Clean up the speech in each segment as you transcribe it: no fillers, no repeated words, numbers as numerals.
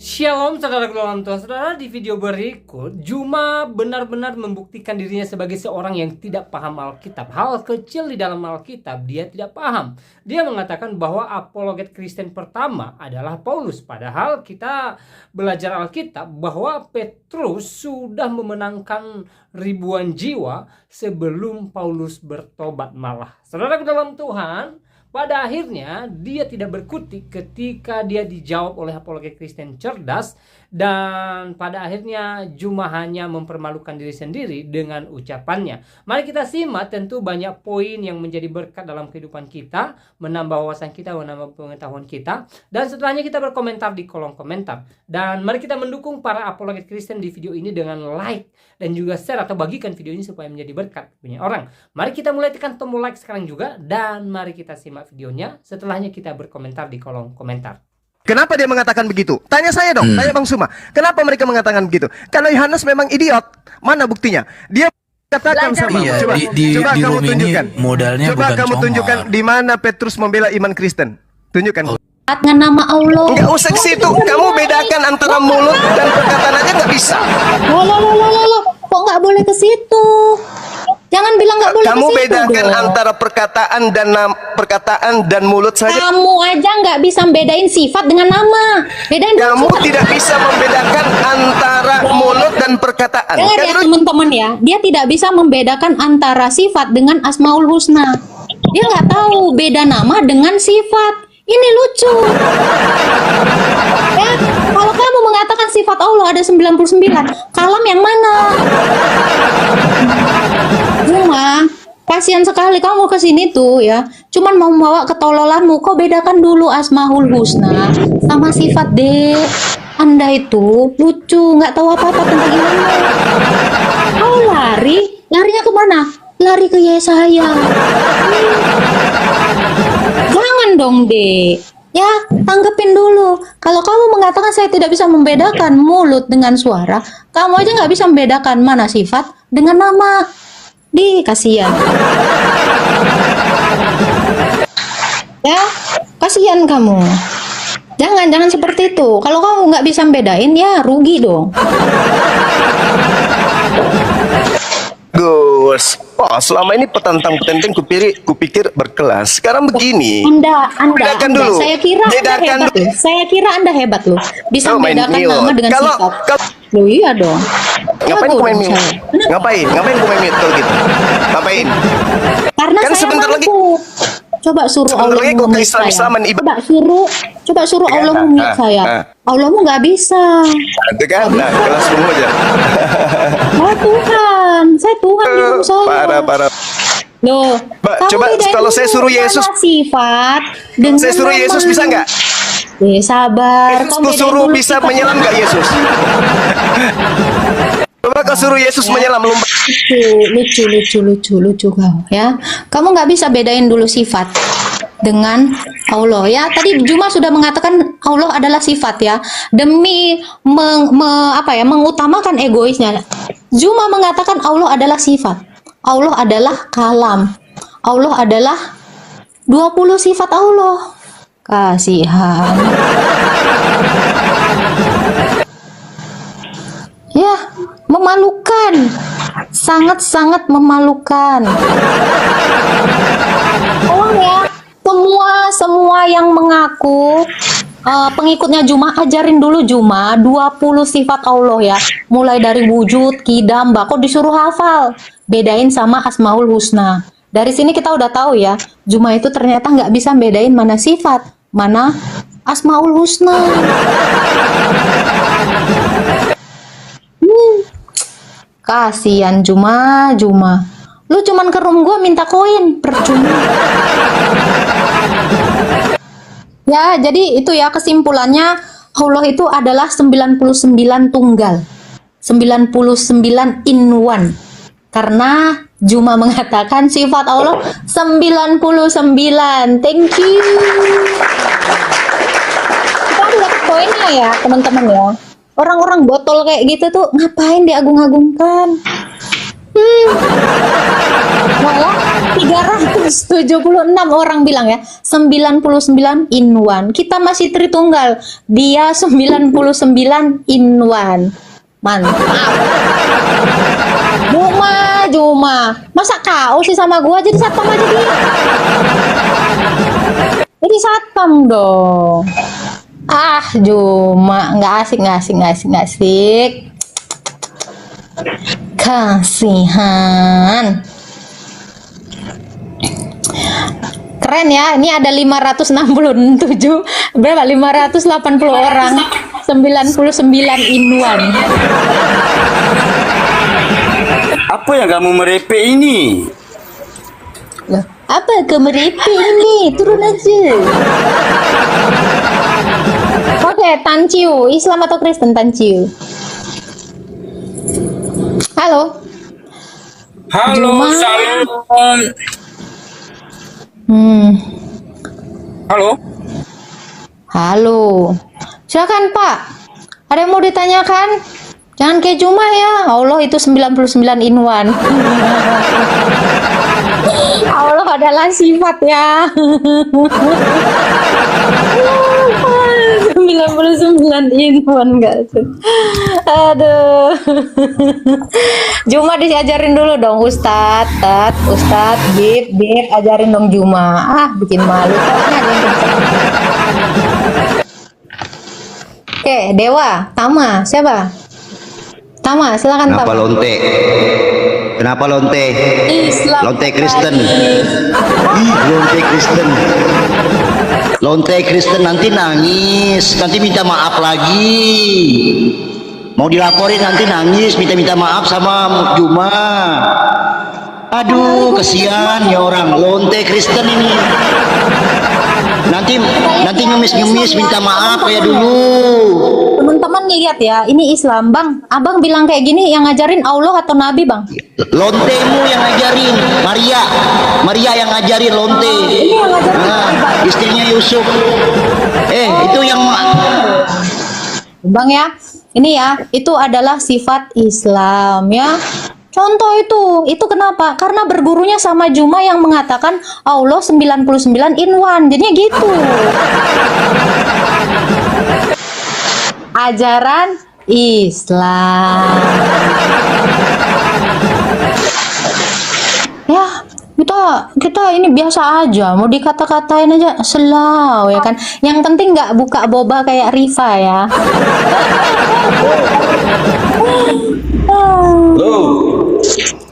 Shalom saudara dalam Tuhan. Saudara, di video berikut Juma benar-benar membuktikan dirinya sebagai seorang yang tidak paham Alkitab. Hal kecil di dalam Alkitab dia tidak paham. Dia mengatakan bahwa apologet Kristen pertama adalah Paulus. Padahal kita belajar Alkitab bahwa Petrus sudah memenangkan ribuan jiwa sebelum Paulus bertobat malah. Saudara dalam Tuhan, pada akhirnya dia tidak berkutik ketika dia dijawab oleh apologet Kristen cerdas, dan pada akhirnya Juma hanya mempermalukan diri sendiri dengan ucapannya. Mari kita simak, tentu banyak poin yang menjadi berkat dalam kehidupan kita, menambah wawasan kita, menambah pengetahuan kita, dan setelahnya kita berkomentar di kolom komentar. Dan mari kita mendukung para apologet Kristen di video ini dengan like dan juga share atau bagikan video ini supaya menjadi berkat banyak orang. Mari kita mulai tekan tombol like sekarang juga, dan mari kita simak videonya, setelahnya kita berkomentar di kolom komentar. Kenapa dia mengatakan begitu? Tanya saya dong, tanya Bang Suma. Kenapa mereka mengatakan begitu? Karena Yohanes memang idiot. Mana buktinya? Dia katakan sama. Iya, coba di kamu room ini tunjukkan. modalnya Coba bukan kamu comot. tunjukkan di mana Petrus membela iman Kristen. Tunjukkan. Dengan nama Allah. Enggak usah ke situ. Kamu bedakan antara mulut dan perkataan aja nggak bisa. Loh. Kok nggak boleh ke situ? Jangan bilang nggak boleh Kamu ke situ bedakan dong. antara perkataan dan mulut saja. Kamu aja nggak bisa bedain sifat dengan nama. Bedain dulu Kamu sifat. tidak bisa membedakan antara mulut dan perkataan. Dengar Kan ya lu- teman-teman ya. Dia tidak bisa membedakan antara sifat dengan Asmaul Husna. Dia nggak tahu beda nama dengan sifat. Ini lucu. Ya, kalau kamu mengatakan sifat Allah ada 99, kalam yang mana? Cuma kasihan sekali kamu ke sini tuh ya. Cuman mau membawa ketololanmu. Kok bedakan dulu Asmaul Husna sama sifat deh. Anda itu lucu, nggak tahu apa-apa tentang iman. Kau larinya kemana? Lari ke Yesaya. Jangan dong, Dek. Ya, tanggepin dulu. Kalau kamu mengatakan saya tidak bisa membedakan mulut dengan suara, kamu aja nggak bisa membedakan mana sifat dengan nama. Kasihan. Ya, kasihan kamu. Jangan seperti itu. Kalau kamu nggak bisa membedain, ya rugi dong. Gus, selama ini petentang-petenteng kupikir berkelas. Sekarang begini. Bedakan dulu. Saya kira Bedakan Anda hebat dulu. loh. Saya kira Anda hebat loh. Bisa Oh, main membedakan mute. nama dengan Kalau- sifat. Loh iya dong. Ngapain Jago ku main dong mute? saya. Ngapain ku main mute kalau gitu? Ngapain? Karena Kan saya sebentar lagi- mampu. Coba suruh Sebentar Allah lagi kok mute Islam-Islaman saya. ibadah. Coba suruh Ya, Allah nah, mute nah, saya. nah. Allahmu nggak bisa. Itu kan, nah, kelas umum aja. Saya Tuhan di rumah saya. Parah. Loh, Mbak, kamu coba bedain kalau saya dulu suruh mana Yesus- sifat dengan Saya suruh nama. Yesus bisa nggak? Sabar. Yesus Kamu ku bedain suruh dulu bisa sifat. menyelam nggak Yesus? Coba kau suruh Yesus menyelam lompat. Lucu kau ya. Kamu nggak bisa bedain dulu sifat dengan Allah ya. Tadi Juma sudah mengatakan Allah adalah sifat ya. Demi mengutamakan egoisnya, Juma mengatakan Allah adalah sifat. Allah adalah kalam. Allah adalah 20 sifat Allah. Kasihan. Ya, memalukan. Sangat-sangat memalukan. Tolong ya, semua yang mengaku pengikutnya Juma, ajarin dulu Juma 20 sifat Allah ya. Mulai dari wujud, kidam, kok disuruh hafal. Bedain sama Asmaul Husna. Dari sini kita udah tahu ya, Juma itu ternyata nggak bisa bedain mana sifat, mana Asmaul Husna. Kasihan Juma. Lu cuman ke room gua minta koin, percuma. Ya, jadi itu ya kesimpulannya, Allah itu adalah 99 tunggal. 99 in one. Karena Juma mengatakan sifat Allah 99. Thank you. Kita lihat poinnya ya, teman-teman ya. Orang-orang botol kayak gitu tuh ngapain diagung-agungkan? Nah ya, 376 orang bilang ya, 99 in one. Kita masih Tritunggal, dia 99 in one. Mantap. Juma. Masa kau sih sama gua, jadi satpam aja dia. Jadi satpam dong. Ah, Juma, nggak asik. Kasihan. Keren ya, ini ada 567, berapa? 580 orang, 99 in one. Apa yang kamu merepek ini? Loh, apa kemeripik ini? Turun aja. Oke, Tanciu, Islam atau Kristen Tanciu? Halo. Halo, Juma. salam. Halo. Silakan Pak. Ada yang mau ditanyakan? Jangan kayak Juma ya. Allah itu 99 in one. Allah adalah sifat ya. 99 in one enggak sih? Aduh. Juma diajarin dulu dong Ustadz, Bib, ajarin dong Juma. Ah, bikin malu. Oke, Dewa, Tama, siapa? Tama, silakan Kenapa Tama. lonte? Kenapa lonte? Islam. Lonte Kristen. Ih, lonte Kristen. Lonte Kristen nanti nangis, nanti minta maaf lagi. Mau dilaporin nanti nangis, minta maaf sama Juma. Aduh, kesian ya orang lonte Kristen ini. Nanti ngemis minta maaf kayak dulu. Teman-teman lihat ya, ini Islam, Bang. Abang bilang kayak gini, yang ngajarin Allah atau Nabi, Bang? Lontemu yang ngajarin, Maria yang ngajarin lonte. Ini yang ngajarin Nah, istrinya Yusuf. Itu yang Bang ya, ini ya, itu adalah sifat Islam ya. Contoh itu kenapa? Karena bergurunya sama Juma yang mengatakan Allah 99 in one. Jadinya gitu. Ajaran Islam. Ya, kita ini biasa aja, mau dikata-katain aja selau ya kan. Yang penting nggak buka boba kayak Rifa ya.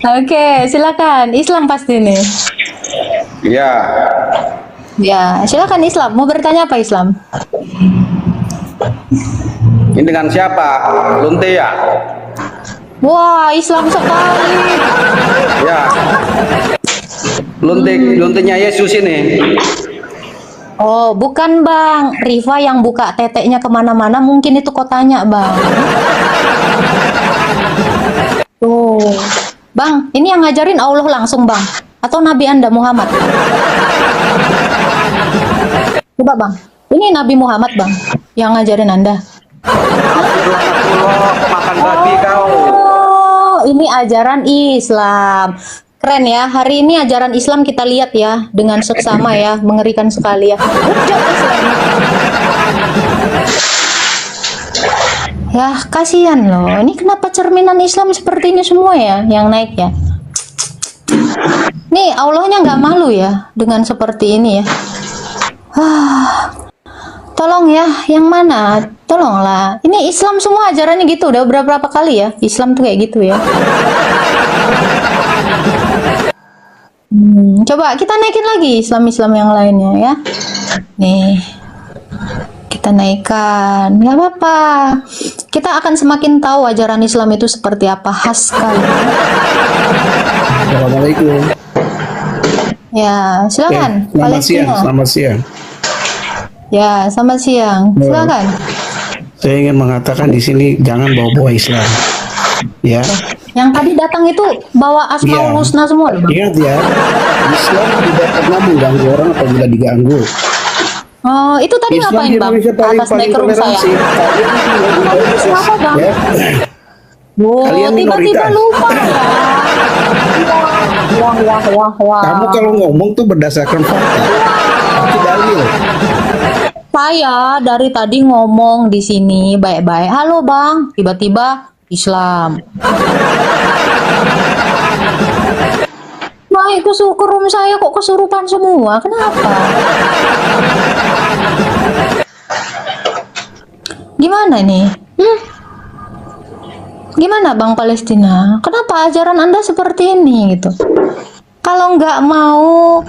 Oke, silakan. Islam pasti nih. Ya, Ya, silakan Islam. Mau bertanya apa Islam? ini dengan siapa? Lonte ya? Wah, Islam sekali. Ya. Lontenya Yesus ini. Oh, bukan Bang. Rifa yang buka teteknya kemana-mana, mungkin itu kotanya Bang. Tuh. Bang, ini yang ngajarin Allah langsung Bang. Atau Nabi Anda Muhammad? Coba Bang. Ini Nabi Muhammad Bang, yang ngajarin Anda. Allah, pemakan babi kau. Oh, ini ajaran Islam. Keren ya. Hari ini ajaran Islam kita lihat ya dengan seksama ya, mengerikan sekali ya. Ucap Islam. Ya, kasihan loh. Ini kenapa cerminan Islam seperti ini semua ya yang naik ya? Nih, Allahnya nggak malu ya dengan seperti ini ya. Tolong ya, yang mana? Tolonglah. Ini Islam semua ajarannya gitu. Udah berapa kali ya? Islam tuh kayak gitu ya. Coba kita naikin lagi Islam-Islam yang lainnya ya. Nih, kita naikkan. Nggak apa-apa. Kita akan semakin tahu ajaran Islam itu seperti apa, khas sekali. Assalamualaikum. Ya, silakan. Palestina. Selamat siang. Ya, selamat siang. Silakan. Saya ingin mengatakan di sini jangan bawa-bawa Islam. Ya. Yang tadi datang itu bawa Asmaul Iya. Husna semua loh, Bang. Ingat ya, Islam tidak pernah mengganggu orang apabila diganggu. Oh, itu tadi Islam ngapain, di Bang? Indonesia paling Atas naik ke room saya. toleransi. Kalian Tadi itu siapa, Bang? Ya. Oh, Kalian tiba-tiba minoritas. lupa ya. Wah. Kamu kalau ngomong tuh berdasarkan fakta, tapi dalil. Saya dari tadi ngomong di sini baik-baik. Halo Bang, tiba-tiba Islam. Naik ke room saya kok kesurupan semua. Kenapa? Gimana nih? Gimana Bang Palestina? Kenapa ajaran Anda seperti ini gitu? Kalau nggak mau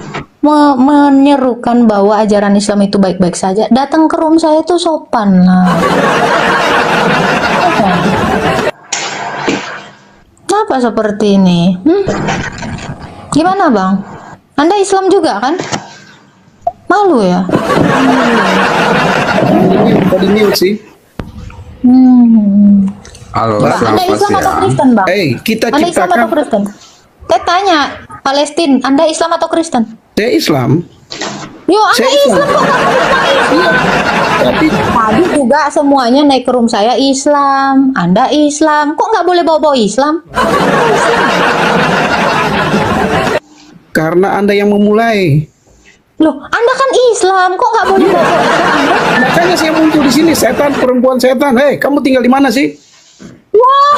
menyerukan bahwa ajaran Islam itu baik-baik saja, datang ke room saya itu sopan lah. Kenapa seperti ini? Gimana Bang? Anda Islam juga kan? Malu ya? Tadi mute sih. Halo, Bang, Anda selamat Islam atau siang. Kristen Bang? Kita Anda Islam atau ciptakan Kristen? Saya tanya, Palestina, Anda Islam atau Kristen? saya Islam, Yo, Anda Saya Islam Islam. kok kamu Islam? tapi Tadi juga semuanya naik ke room saya Islam, Anda Islam, kok nggak boleh bawa-bawa Islam? karena Anda yang memulai. Loh, Anda kan Islam, kok nggak boleh bawa-bawa Islam? Anda? Makanya saya muncul di sini, setan, perempuan setan. Hei, kamu tinggal di mana sih? Wah,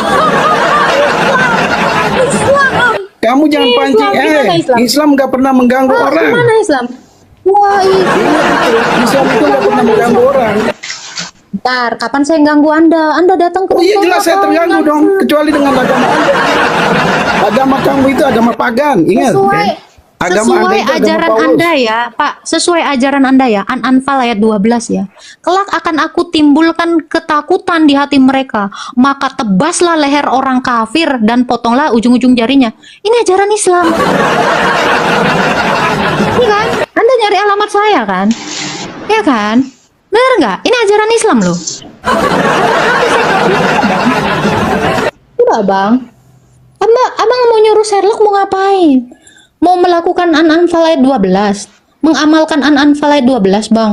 Islam. Kamu jangan Islam, pancing. gimana Islam? Islam nggak pernah mengganggu Wah, orang. gimana Islam? Wah, Islam. Islam itu nggak pernah mengganggu orang. Bentar, kapan saya ganggu Anda? Anda datang ke Oh iya rumah jelas saya kapan? terganggu dong, kecuali dengan agama Anda. Agama kamu itu agama pagan, ingat. Sesuai, Agama Anda sesuai itu agama ajaran Paulus. Anda ya, Pak. Sesuai ajaran Anda ya, An-Anfal ayat 12 ya. Kelak akan aku timbulkan ketakutan di hati mereka, maka tebaslah leher orang kafir dan potonglah ujung-ujung jarinya. Ini ajaran Islam. Iya kan? Anda nyari alamat saya kan? Iya kan? Benar nggak? Ini ajaran Islam loh. Coba bang, abang mau nyuruh Sherlock mau ngapain? Mau melakukan An-Anfal ayat 12, mengamalkan An-Anfal ayat 12 bang.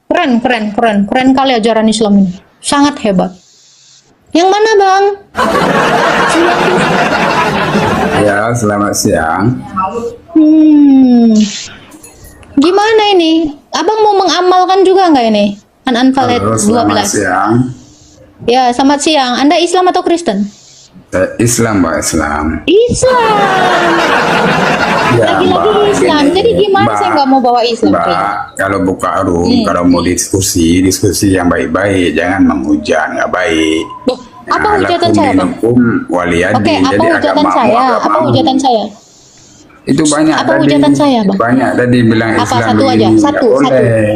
Keren kali ajaran Islam ini, sangat hebat. Yang mana bang? Ya, selamat siang. Gimana ini? Abang mau mengamalkan juga nggak ini? An-Anfal ayat Halo, selamat 12. siang. Ya, selamat siang. Anda Islam atau Kristen? Islam, Mbak, Islam. Islam. Ya, Lagi-lagi Mbak, Islam. gini, Jadi gimana Mbak, saya nggak mau bawa Islam? Mbak, kalau buka room, kalau mau diskusi yang baik-baik, jangan menghujat, nggak baik. Loh, apa Nah, hujatan lakum saya, Bang? dinukum waliyadin. Oke, apa Jadi hujatan agamamu, saya? Apa agamamu. hujatan saya? Itu banyak Apa tadi. hujatan saya, Bang? Banyak tadi bilang Apa? Islam Satu aja, begini, satu, nggak satu. boleh.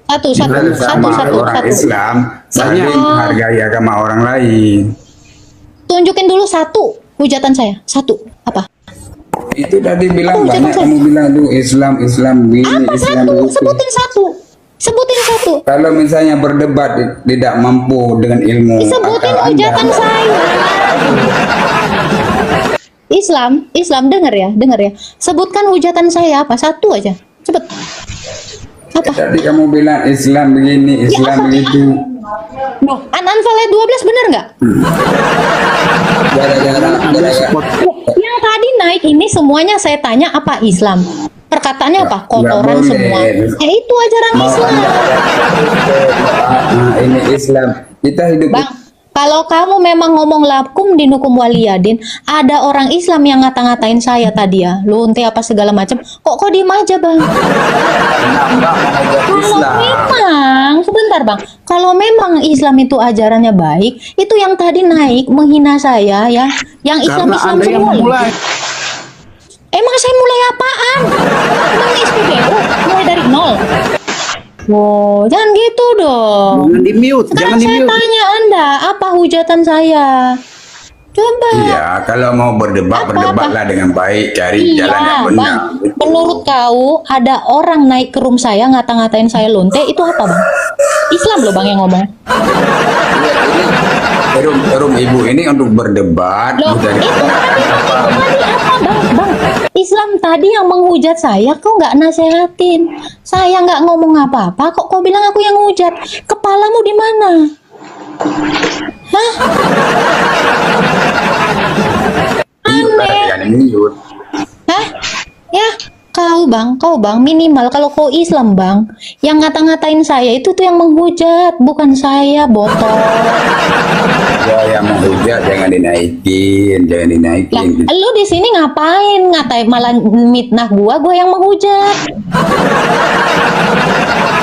Satu. Kita sama orang Islam saling menghargai agama orang lain. Tunjukin dulu satu hujatan saya. Satu. Apa? Itu tadi bilang Apa hujatan banyak, saya? kamu bilang tuh Islam begini, Apa Islam satu? begitu. Sebutin satu. Sebutin satu. Kalau misalnya berdebat tidak mampu dengan ilmu Sebutin akal hujatan Anda, saya. Islam denger ya. Sebutkan hujatan saya apa? Satu aja. Cepet. Apa? tadi kamu bilang Islam begini, Islam apa? begitu. An-Anfal ayat 12 bener nggak? Gara-gara Yang tadi naik ini semuanya saya tanya apa Islam? Perkataannya apa? Nggak Kotoran boleh. semua. Itu ajaran mau Islam. ini Islam. Kita hidup Bang, kalau kamu memang ngomong lakum dinukum waliyadin, ada orang Islam yang ngata-ngatain saya tadi ya, lonte apa segala macam. Kok diem aja bang? Kalau memang, sebentar bang, kalau memang Islam itu ajarannya baik, itu yang tadi naik menghina saya ya, yang Islam Karena Islam Anda yang semua. loh. memulai. Emang saya mulai apaan? Emang SPBU mulai dari nol. Wow, jangan gitu dong. Jangan di mute, Sekarang jangan di saya mute. tanya Anda, apa hujatan saya? Coba. Iya, kalau mau berdebat, Apa? berdebatlah dengan baik, cari jalan yang Iya, benar. bang. Menurut kau, ada orang naik ke room saya ngata-ngatain saya lonte, itu apa bang? Islam loh bang yang ngomong. Rum ibu ini untuk berdebat, Loh, bukan itu tadi apa bang? Islam tadi yang menghujat saya, kau nggak nasehatin. Saya nggak ngomong apa-apa, kok kau bilang aku yang hujat? Kepalamu di mana? Ibarat yang mute. Hah? Ya, kau bang, minimal kalau kau Islam bang, yang ngata-ngatain saya itu tuh yang menghujat, bukan saya, botol. Ya, yang menghujat jangan dinaikin, jangan Lah, dinaikin. lu di sini ngapain ngatain malah mitnah gua yang menghujat.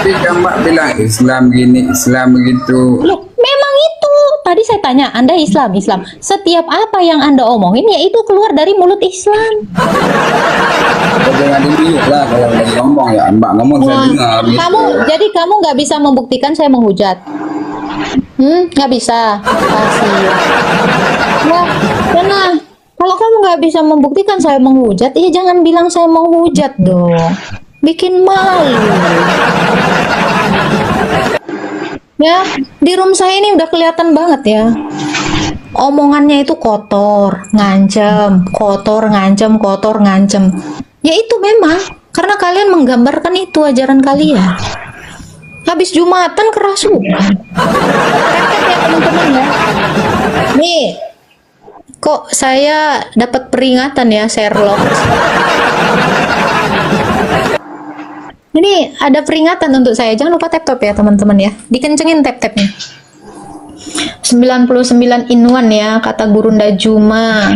Tapi kan Mbak bilang Islam gini, Islam begitu. Loh, memang itu. Tadi saya tanya, Anda Islam. Setiap apa yang Anda omongin ya itu keluar dari mulut Islam. Ya, jangan dimute lah kalau lagi ngomong ya. Mbak ngomong saya Wah, dengar. Gitu. jadi kamu nggak bisa membuktikan saya menghujat. Nggak bisa. Kasih. Wah, Yana, kalau kamu nggak bisa membuktikan saya menghujat, ya jangan bilang saya menghujat dong. Bikin malu. Ya, di room saya ini udah kelihatan banget ya. Omongannya itu kotor, ngancem. Ya itu memang karena kalian menggambarkan itu ajaran kalian. Habis Jumatan kerasukan. Praktek ya teman-teman ya. Nih, kok saya dapat peringatan ya Sherlock. Ini ada peringatan untuk saya. Jangan lupa tap-tap ya teman-teman ya. Dikencengin tap-tapnya. 99 in 1 ya, kata Gurunda Juma.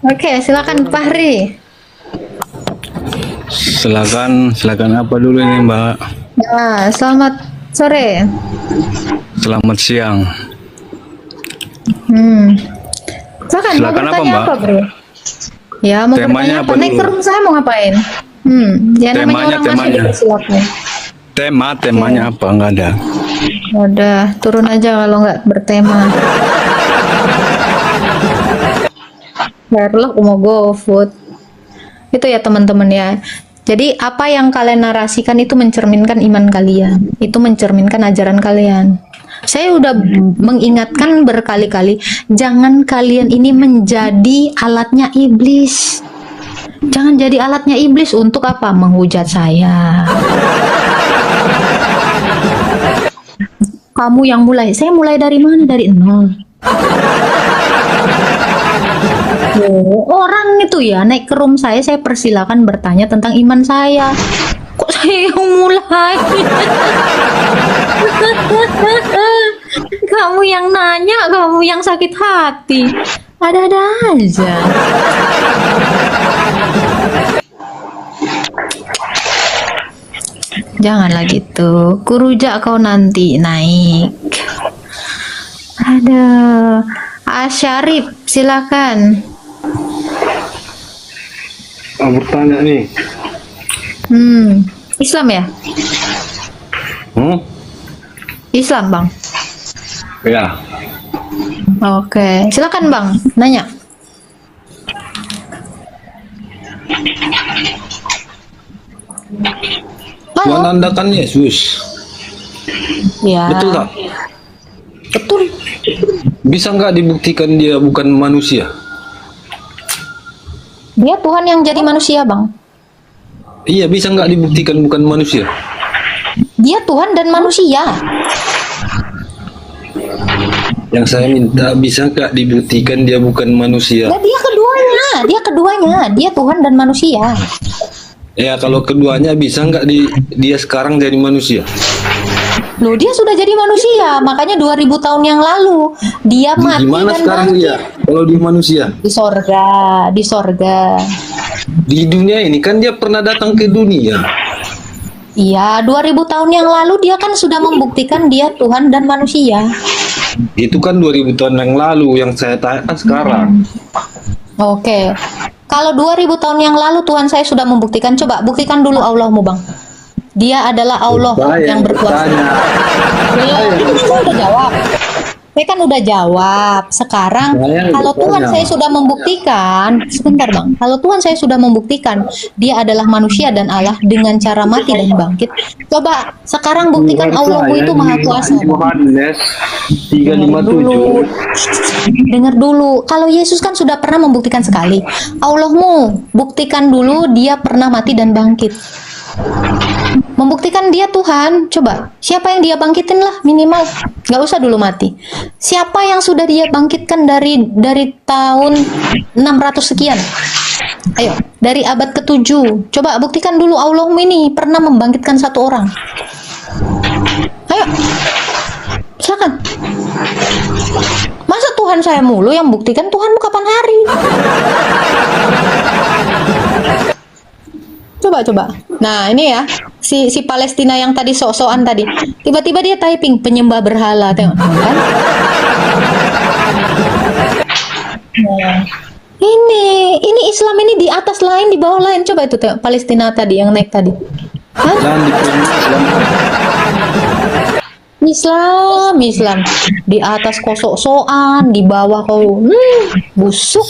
Oke, silakan Fahri. Silakan apa dulu ini Mbak? Ya, selamat sore. Selamat siang. Silakan, mau Silakan apa, bertanya Mbak? apa, Bro? Ya, mau Temanya bertanya apa apa? Naik dulu? ke room saya mau ngapain? Ya namanya orang masuk silakan. Temanya apa? Enggak ada. Udah, turun aja kalau nggak bertema. Sherlock mau GoFood. Itu ya teman-teman ya. Jadi apa yang kalian narasikan itu mencerminkan iman kalian. Itu mencerminkan ajaran kalian. Saya udah mengingatkan berkali-kali, jangan kalian ini menjadi alatnya iblis. Jangan jadi alatnya iblis untuk apa? Menghujat saya. Kamu yang mulai. Saya mulai dari mana? Dari nol. Oh, orang itu ya naik ke room saya persilakan bertanya tentang iman saya. Kok saya yang mulai? Kamu yang nanya, kamu yang sakit hati. Ada-ada aja. Janganlah gitu. Kurujak kau nanti naik. Ada Asyarif, silakan. Bertanya nih. Islam ya? Islam, Bang. Ya. Oke, silakan Bang, nanya. Tuhan Halo. Anda kan Yesus. Ya. Betul tak? Betul. Bisa nggak dibuktikan dia bukan manusia? Dia Tuhan yang jadi manusia, Bang. Iya, bisa nggak dibuktikan bukan manusia? Dia Tuhan dan manusia. Yang saya minta, bisa nggak dibuktikan dia bukan manusia? Ya, dia keduanya. Dia Tuhan dan manusia. Ya, kalau keduanya bisa nggak dia sekarang jadi manusia? Loh, dia sudah jadi manusia, makanya 2000 tahun yang lalu dia mati Gimana dan sekarang bangkit. dia? Kalau dia manusia? Di sorga. Di dunia ini kan dia pernah datang ke dunia. Iya, 2000 tahun yang lalu dia kan sudah membuktikan dia Tuhan dan manusia. Itu kan 2000 tahun yang lalu, yang saya tanyakan sekarang. Oke. Kalau 2000 tahun yang lalu Tuhan saya sudah membuktikan, coba buktikan dulu Allahmu, Bang. Dia adalah Allah yang berkuasa. Saya udah jawab. Saya kan udah jawab. Sekarang Saya kalau Tuhan bertanya. saya sudah membuktikan, sebentar Bang. Kalau Tuhan saya sudah membuktikan dia adalah manusia dan Allah dengan cara mati dan bangkit. Coba sekarang buktikan Allahmu itu maha kuasa. Bang. Yohanes Dengar dulu. 357. Dengar dulu. Kalau Yesus kan sudah pernah membuktikan sekali. Allahmu buktikan dulu dia pernah mati dan bangkit. Membuktikan dia Tuhan. Coba, siapa yang dia bangkitin lah minimal. Nggak usah dulu mati. Siapa yang sudah dia bangkitkan dari tahun 600 sekian? Ayo, dari abad ke-7. Coba buktikan dulu Allahmu ini pernah membangkitkan satu orang. Ayo, silakan. Masa Tuhan saya mulu yang buktikan? Tuhanmu kapan hari? Coba. Nah, ini ya, si Palestina yang tadi sok-sokan tadi. Tiba-tiba dia typing penyembah berhala, tengok kan? Nah, ini Islam ini di atas lain, di bawah lain. Coba itu tengok Palestina tadi yang naik tadi. Hah? Jangan Islam di atas kau sok-sokan, di bawah kau busuk,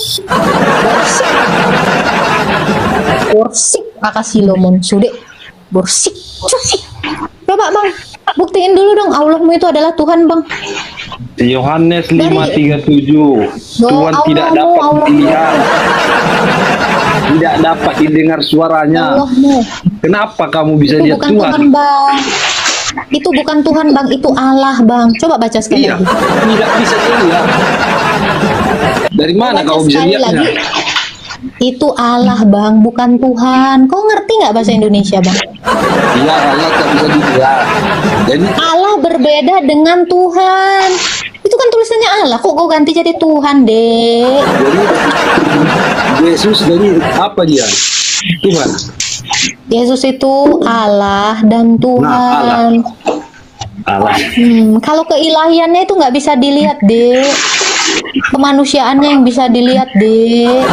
borsik, akasilomon sude, borsik. Coba bang, buktiin dulu dong Allahmu itu adalah Tuhan bang. Yohanes 5:37. Tuhan tidak dapat dilihat, tidak dapat didengar suaranya. Allahmu. Kenapa kamu bisa Itu lihat bukan Tuhan? Tuhan bang. Itu bukan Tuhan bang, itu Allah bang. Coba baca sekali Iya, lagi. tidak bisa dilihat. Dari mana Baca kamu bisa sekali lihatnya? lagi. Itu Allah bang, bukan Tuhan. Kau ngerti nggak bahasa Indonesia bang? Iya, Allah tak bisa dilihat. Jadi Allah berbeda dengan Tuhan. Itu kan tulisannya Allah, kok kau ganti jadi Tuhan dek? Yesus dari apa dia? Tuhan. Yesus itu Allah dan Tuhan. Allah. Kalau keilahiannya itu nggak bisa dilihat dek. Kemanusiaannya yang bisa dilihat dek.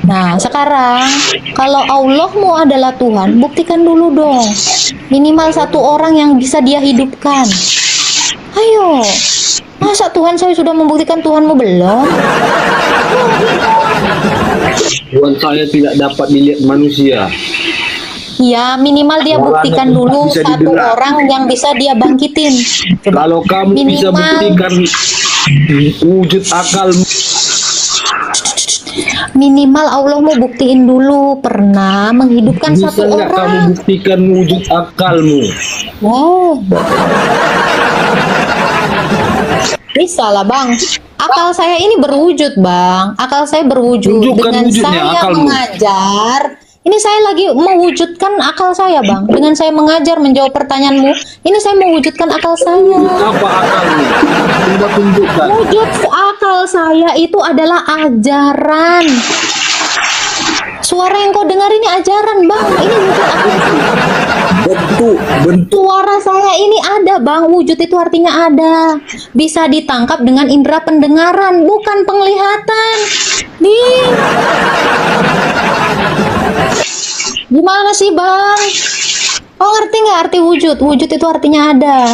Nah sekarang kalau Allahmu adalah Tuhan, buktikan dulu dong. Minimal satu orang yang bisa dia hidupkan. Ayo. Masa Tuhan saya sudah membuktikan Tuhanmu belum? Tuhan saya tidak dapat dilihat manusia. Ya minimal dia Suaranya buktikan pun dulu bisa satu didengar. orang yang bisa dia bangkitin. Coba. Kalau kamu bisa Minimal. buktikan wujud akalmu, Minimal Allah mau buktiin dulu pernah menghidupkan bisa satu nggak kamu orang. buktikan wujud akalmu? Wow. Bisa lah bang. Akal saya ini berwujud bang. Akal saya berwujud. Tunjukkan Dengan wujudnya, saya akalmu. mengajar. Ini saya lagi mewujudkan akal saya bang. Dengan saya mengajar menjawab pertanyaanmu. Ini saya mewujudkan akal saya. Apa akalmu? Coba tunjukkan. Wujud akal saya itu adalah ajaran. Suara yang kau dengar ini ajaran bang. Ini wujud akal saya. Bentuk Suara saya ini ada bang. Wujud itu artinya ada. Bisa ditangkap dengan indera pendengaran, bukan penglihatan. Nih. Gimana sih bang? Oh ngerti nggak arti wujud? Wujud itu artinya ada.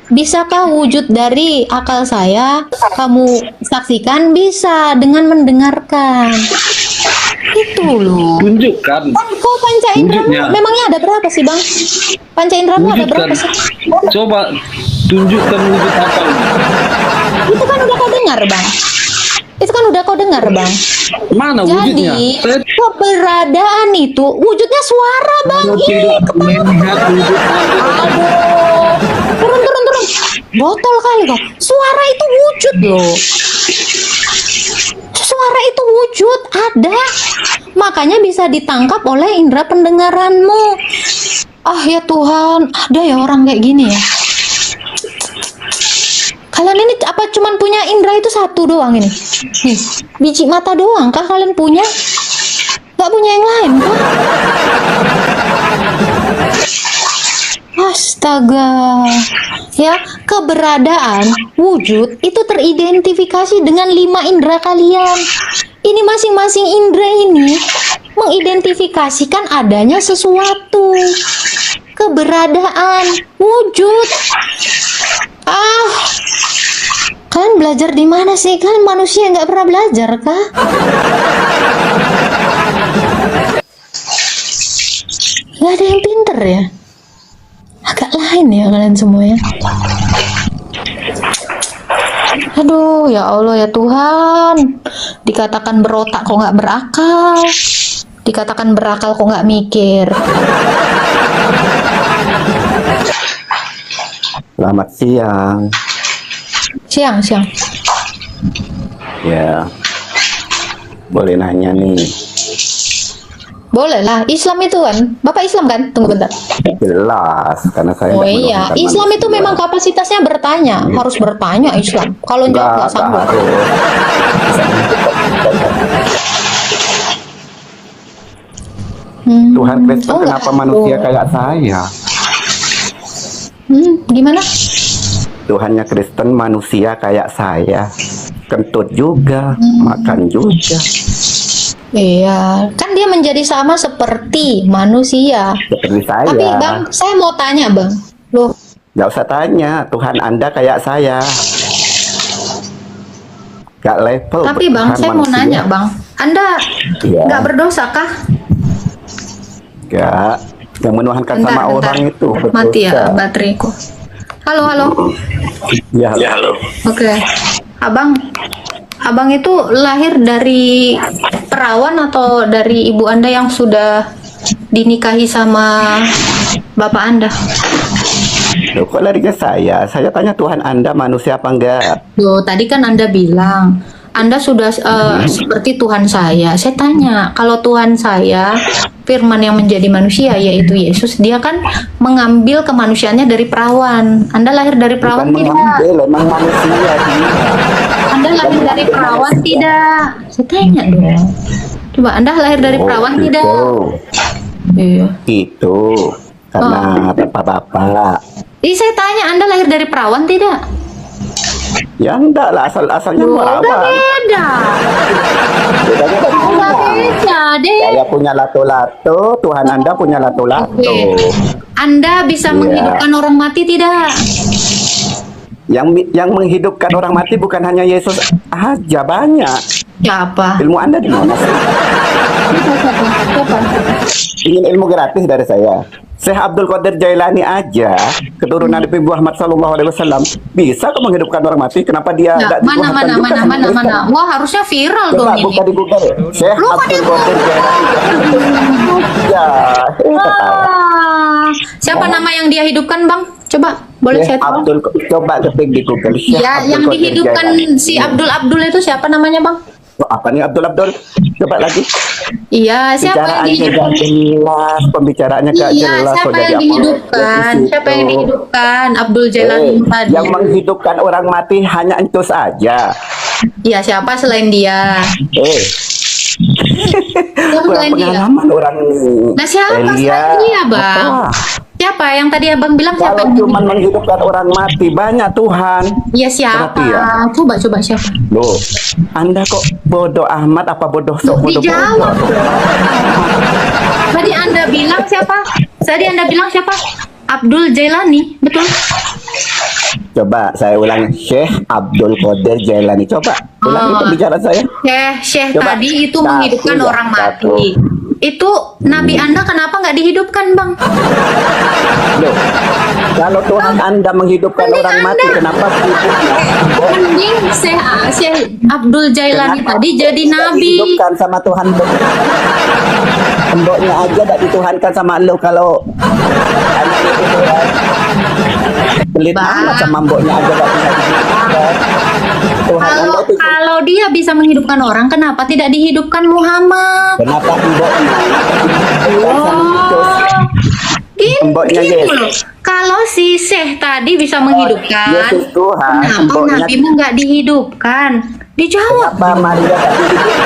Bisakah wujud dari akal saya kamu saksikan? Bisa dengan mendengarkan. Itu loh. tunjukkan. Kau panca indera Wujudnya. memangnya ada berapa sih bang? Panca inderamu ada Wujudkan. berapa sih? Coba tunjukkan wujud akalmu. Itu kan udah kau dengar bang. Itu kan udah kau dengar bang. Mana wujudnya? Jadi Saya keberadaan itu wujudnya suara bang. kalau Ih, tidak melihat wujud akalmu. aduh. Turun. Botol kali kau. Suara itu wujud loh. Suara itu wujud ada. Makanya bisa ditangkap oleh indera pendengaranmu. Ah ya Tuhan, ada ya orang kayak gini ya. Kalian ini apa cuman punya indera itu satu doang ini? Nih, biji mata doang kah kalian punya? Gak punya yang lain kah? Astaga. Ya, keberadaan wujud itu teridentifikasi dengan 5 indera kalian. Ini masing-masing indera ini mengidentifikasikan adanya sesuatu. Keberadaan wujud. Kalian belajar di mana sih? Kalian manusia nggak pernah belajar kah? Gak ada yang pinter ya? Agak lain ya kalian semua ya. Aduh ya Allah ya Tuhan. Dikatakan berotak kok nggak berakal. Dikatakan berakal kok nggak mikir. Selamat siang. Siang. Ya, boleh nanya nih. Boleh lah, Islam itu kan. Bapak Islam kan? Tunggu bentar. Jelas, karena saya Oh nggak iya, menuhankan Islam itu manusia. memang kapasitasnya bertanya. Harus bertanya Islam. Kalau jawab nggak Nggak sanggup. harus. Tuhan Kristen Oh, nggak kenapa harus. manusia kayak saya? Gimana? Tuhannya Kristen manusia kayak saya. Kentut juga, makan juga. Iya, kan dia menjadi sama seperti manusia. Seperti saya. Tapi Bang, saya mau tanya Bang. Loh, Nggak usah tanya, Tuhan Anda kayak saya. Gak level. tapi Bang, Tuhan saya mau manusia. nanya Bang. Anda Iya. nggak berdosa kah? Gak. Yang menuhankan sama orang itu. Mati ya berdosa. bateraiku. Halo. Ya, halo. Oke. Abang itu lahir dari perawan atau dari ibu Anda yang sudah dinikahi sama bapak Anda? Loh, kok larinya saya? Saya tanya Tuhan Anda manusia apa enggak? Loh, tadi kan Anda bilang Anda sudah seperti Tuhan saya. Saya tanya, kalau Tuhan saya, firman yang menjadi manusia yaitu Yesus, dia kan mengambil kemanusiaannya dari perawan. Anda lahir dari perawan Bukan tidak? mengambil, emang manusia dia. Anda lahir dari perawan tidak? Saya tanya dong. Coba Anda lahir dari Oh, perawan gitu. tidak? Iya. Itu karena bapak-bapak. Saya tanya Anda lahir dari perawan tidak? Ya enggak lah, asalnya Loh, udah perawan. beda. Bedanya dari Udah mana? beda deh. Saya punya lato-lato, Tuhan Anda punya lato-lato. Oke. Anda bisa Iya. menghidupkan orang mati tidak? Yang menghidupkan orang mati bukan hanya Yesus aja, banyak. Siapa? Ilmu Anda di mana sih? Siapa? Ingin ilmu gratis dari saya. Syekh Abdul Qadir Jailani aja, keturunan Nabi Muhammad SAW, bisa kok menghidupkan orang mati. Kenapa dia Nah, nggak mana? dituhankan juga sama Kristen? Wah, harusnya viral Coba dong buka ini. di Google. Syekh Lu kan Abdul yang Qadir Jailani. Ya, ketawa. Siapa nama yang dia hidupkan, Bang? Coba, boleh Syekh saya tahu? Abdul, coba ketik di Google. Syekh Iya, Abdul yang Qadir dihidupkan Jailani. si Abdul itu siapa namanya, Bang? Oh, apa nih Abdul? Coba lagi. Iya, siapa yang Pembicaraannya dihidupkan? gak jelas, pembicaraannya gak Iya, jelas. kok siapa jadi yang apa? dihidupkan? Di Siapa yang situ. dihidupkan? Abdul Jailani tadi. Yang menghidupkan orang mati hanya entus aja. Iya, siapa selain dia? Kurang selain dia? pengalaman orang Nah, siapa Elia. selain dia, Bang? Apa? Siapa yang tadi Abang bilang siapa? Kalau yang cuma dihidupkan? menghidupkan orang mati banyak Tuhan. Iya, siapa? Perhatian. Coba siapa? Loh, Anda kok bodoh amat apa bodoh sok bodoh Dijawab. bodoh? Tadi Anda bilang siapa? Abdul Jailani, betul? Coba saya ulang, Syekh Abdul Qadir Jailani. Coba ulangi pembicaraan saya. Syekh Coba. tadi itu Satu, menghidupkan ya, orang satu. mati. Itu Nabi Anda kenapa nggak dihidupkan, Bang? Loh, kalau Tuhan Anda menghidupkan Mending orang mati, Anda- kenapa hidupnya? Mending Syekh Abdul Jailani Kenapa tadi jadi tidak nabi. dihidupkan sama Tuhan? Temboknya aja tidak dituhankan sama lo kalau anak itu Tuhan. Pelit Bang. amat sama mboknya aja tidak bisa dihidupkan. Tuhan Anda itu Kalau dia bisa menghidupkan orang, kenapa tidak dihidupkan Muhammad? kenapa mboknya? Mboknya Gini Yesus. loh. Kalau si Syekh tadi bisa menghidupkan, Yesus Tuhan, kenapa mboknya Nabimu nggak dihidupkan? Dijawab. kenapa Maria tidak dihidupkan?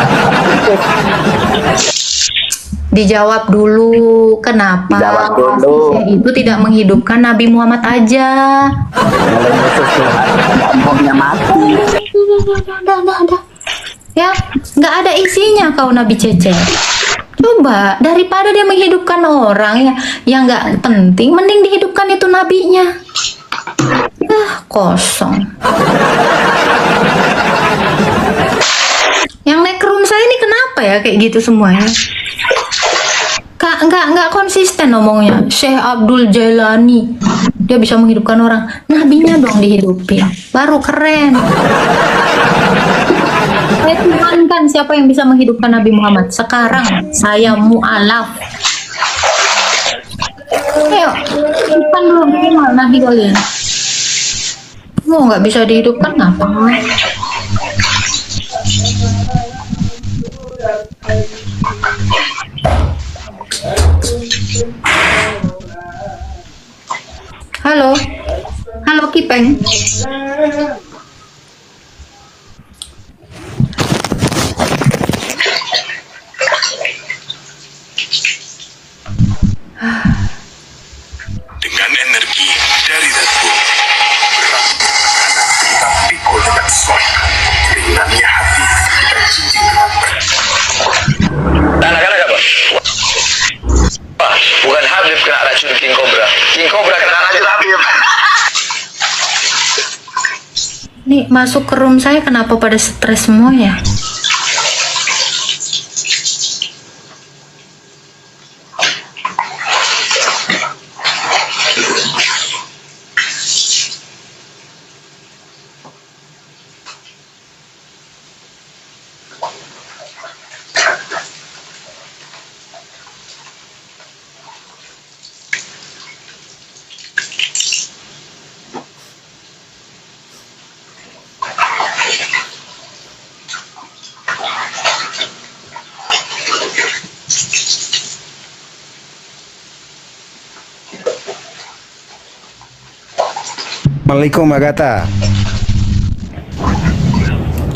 Dijawab dulu, kenapa Dijawab dulu. si Syekh itu tidak menghidupkan Nabi Muhammad aja? Kalau Yesus Tuhan, mboknya mati. Udah. Ya, nggak ada isinya kau Nabi Cece. Coba, daripada dia menghidupkan orang ya, yang nggak penting, mending dihidupkan itu nabinya. Kosong. Yang naik room saya ini kenapa ya kayak gitu semuanya? Nggak konsisten ngomongnya. Syekh Abdul Jailani, dia bisa menghidupkan orang. Nabinya dong dihidupin, baru keren. Saya tuhankan siapa yang bisa menghidupkan Nabi Muhammad. Sekarang saya mu'alaf. Ayo, hidupkan dulu Nabi kalian. Nggak bisa dihidupkan ngapa? Halo, halo Kipeng. Dengan energi dari Red Bull, kita pikul dengan soy, ringannya hati, kita cincin dengan berat. Anak-anak apa? Wah, bukan Habib kena racun King Cobra. King Cobra kena racun Habib. Nih masuk ke room saya kenapa pada stres semua ya? Assalamualaikum Agatha.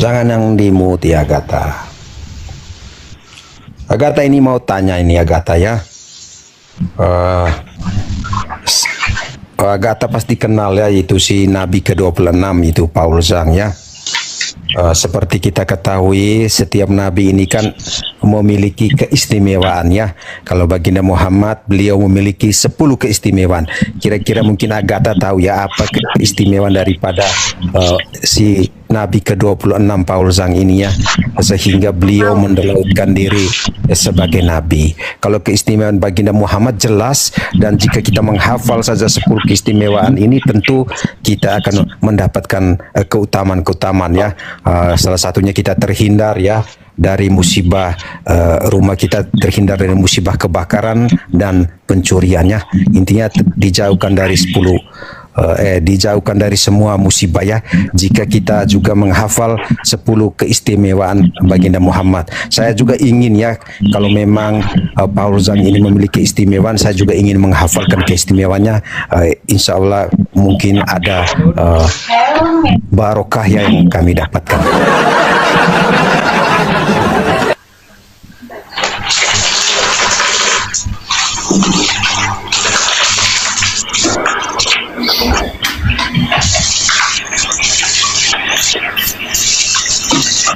Jangan yang di-mute ya Agatha. Agatha ini mau tanya ini Agatha ya. Agatha pasti kenal ya, itu si Nabi ke-26 itu Paul Zhang ya. Seperti kita ketahui setiap nabi ini kan memiliki keistimewaan ya. Kalau baginda Muhammad beliau memiliki 10 keistimewaan. Kira-kira mungkin Agatha tahu ya apa keistimewaan daripada si Nabi ke-26 Paul Zhang ini ya, sehingga beliau mendelautkan diri sebagai nabi. Kalau keistimewaan baginda Muhammad jelas, dan jika kita menghafal saja 10 keistimewaan ini tentu kita akan mendapatkan keutamaan-keutamaan ya. Salah satunya kita terhindar ya dari musibah, rumah kita terhindar dari musibah kebakaran dan pencuriannya. Intinya dijauhkan dari 10 dijauhkan dari semua musibah ya, jika kita juga menghafal 10 keistimewaan baginda Muhammad. Saya juga ingin ya, kalau memang Paul Zhang ini memiliki keistimewaan, saya juga ingin menghafalkan keistimewaannya. Insya Allah mungkin ada barokah yang kami dapatkan.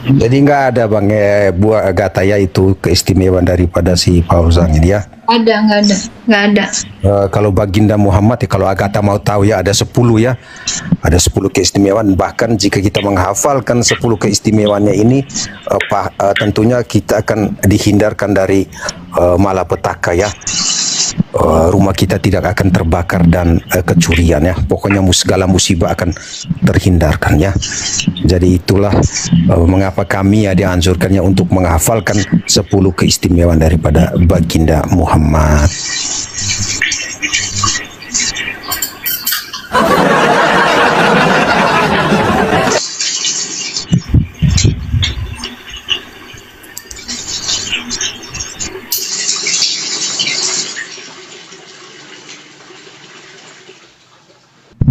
Jadi nggak ada Bang buah Agatha ya itu keistimewaan daripada si Paul Zhang ini ya? Nggak ada. Kalau baginda Muhammad ya, kalau Agatha mau tahu ya ada 10 ya, ada 10 keistimewaan. Bahkan jika kita menghafalkan 10 keistimewaannya ini, tentunya kita akan dihindarkan dari malapetaka ya. Rumah kita tidak akan terbakar dan kecurian ya. Pokoknya segala musibah akan terhindarkan ya. Jadi itulah mengapa kami ya dianjurkannya untuk menghafalkan 10 keistimewaan daripada baginda Muhammad.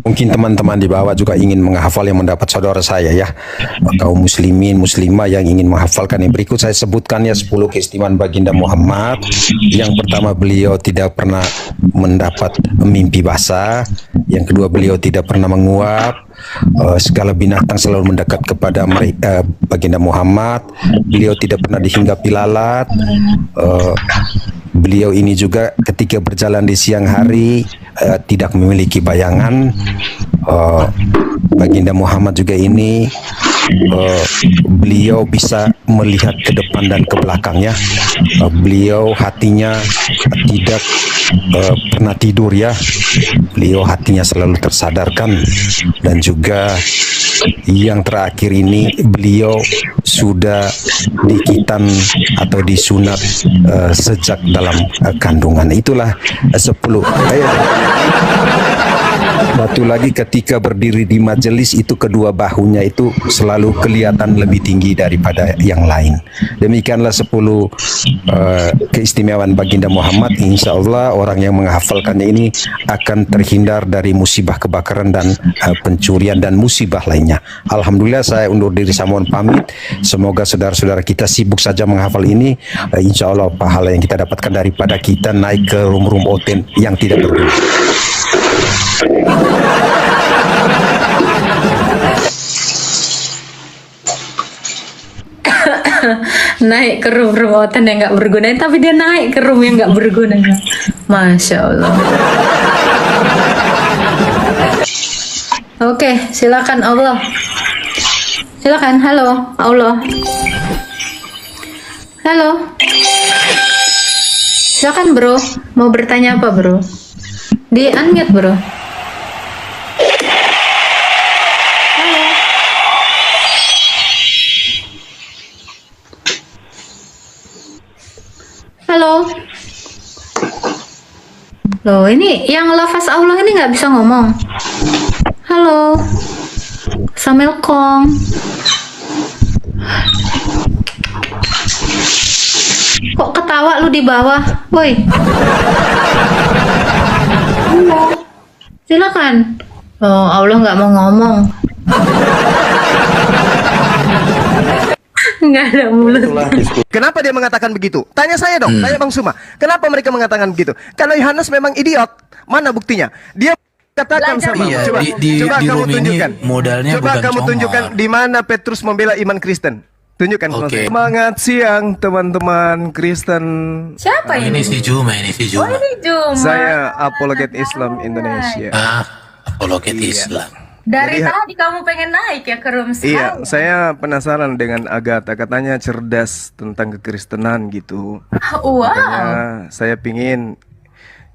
Mungkin teman-teman di bawah juga ingin menghafal yang mendapat saudara saya ya, kaum muslimin muslimah yang ingin menghafalkan. Yang berikut saya sebutkan ya 10 keistimewaan baginda Muhammad. Yang pertama, beliau tidak pernah mendapat mimpi basah. Yang kedua, beliau tidak pernah menguap. Segala binatang selalu mendekat kepada baginda Muhammad. Beliau tidak pernah dihinggapi lalat. Beliau ini juga ketika berjalan di siang hari tidak memiliki bayangan. Baginda Muhammad juga ini beliau bisa melihat ke depan dan ke belakangnya. Beliau hatinya tidak pernah tidur ya. Beliau hatinya selalu tersadarkan, dan juga yang terakhir ini beliau sudah dikitan atau disunat sejak dalam kandungan. Itulah 10. Satu lagi, ketika berdiri di majelis itu kedua bahunya itu selalu kelihatan lebih tinggi daripada yang lain. Demikianlah 10 keistimewaan baginda Muhammad. Insya Allah orang yang menghafalkannya ini akan terhindar dari musibah kebakaran dan pencurian dan musibah lainnya. Alhamdulillah, saya undur diri, saya mohon pamit. Semoga saudara-saudara kita sibuk saja menghafal ini. Insya Allah pahala yang kita dapatkan daripada kita naik ke room-room oten yang tidak berguna. Naik ke room remotan yang nggak berguna, tapi dia naik ke room yang nggak berguna. Masya Allah. Oke, silakan Allah. Silakan. Halo Allah. Halo. Silakan bro. Mau bertanya apa bro? Di unmute bro. Halo. Loh, ini yang lafaz Allah ini nggak bisa ngomong. Halo. Assalamualaikum. Kok ketawa lu di bawah? Woi. Silakan. Oh, Allah nggak mau ngomong. Nggak ada mulut. Kenapa dia mengatakan begitu? Tanya saya dong, tanya Bang Suma. Kenapa mereka mengatakan begitu? Kalau Yohanes memang idiot, mana buktinya? Dia katakan sama. Iya, Coba, di coba kamu room ini tunjukkan. modalnya Coba bukan kamu congor. tunjukkan di mana Petrus membela iman Kristen. Tunjukkan. Oke. Semangat siang teman-teman Kristen. Siapa Ini si Juma, ini si Juma. ini Juma. Saya apologet Islam Indonesia. Apologet Islam. Dari Jadi, tadi kamu pengen naik ya ke room Iya, saya penasaran dengan Agatha. Katanya cerdas tentang kekristenan gitu. Wow. Makanya saya pingin